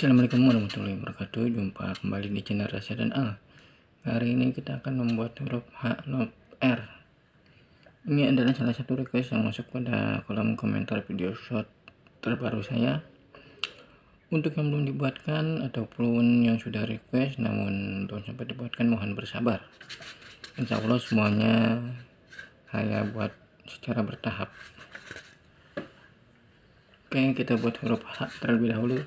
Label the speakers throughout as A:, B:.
A: Assalamualaikum warahmatullahi wabarakatuh. Jumpa kembali di channel Rasya dan Al. Hari ini kita akan membuat huruf H, huruf R. Ini adalah salah satu request yang masuk pada kolom komentar video short terbaru saya. Untuk yang belum dibuatkan ataupun yang sudah request namun belum sempat dibuatkan, mohon bersabar. Insya Allah semuanya saya buat secara bertahap. Oke, kita buat huruf H terlebih dahulu.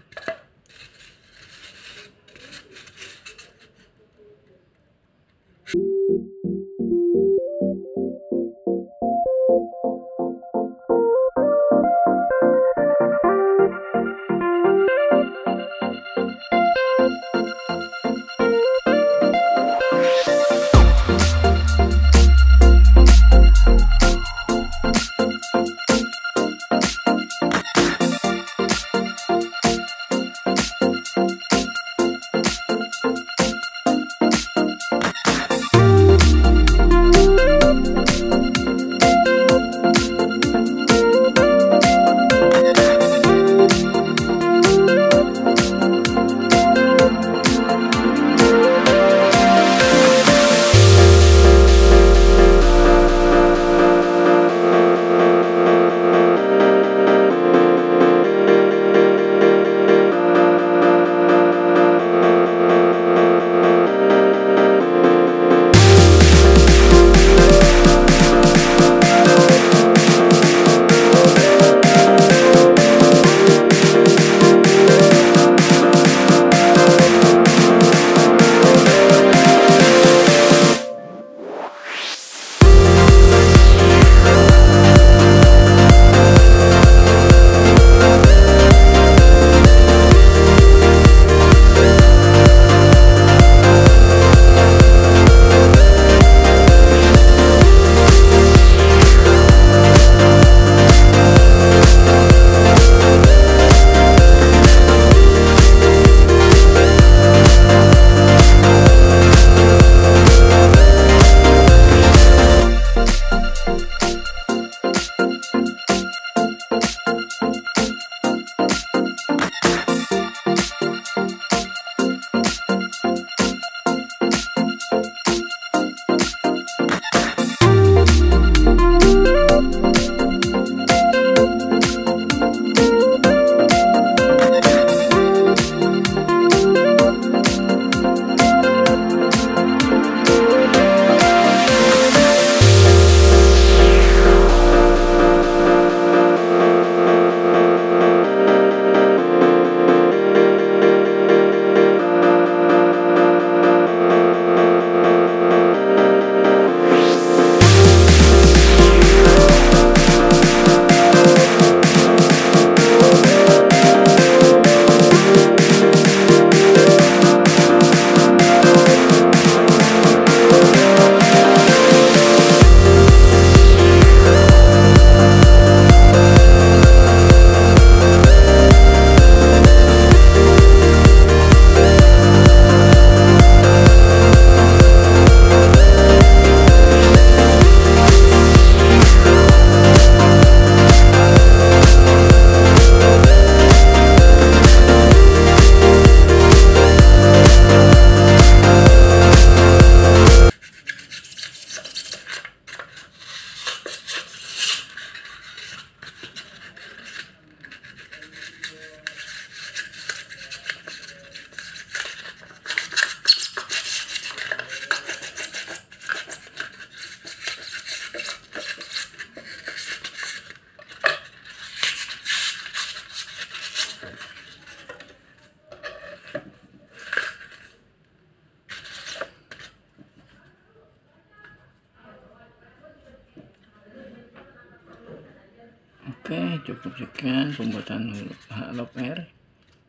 A: Oke, cukup sekian pembuatan huruf H, huruf R.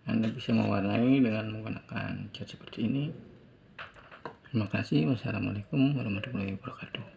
A: Anda bisa mewarnai dengan menggunakan cat seperti ini. Terima kasih. Wassalamualaikum warahmatullahi wabarakatuh.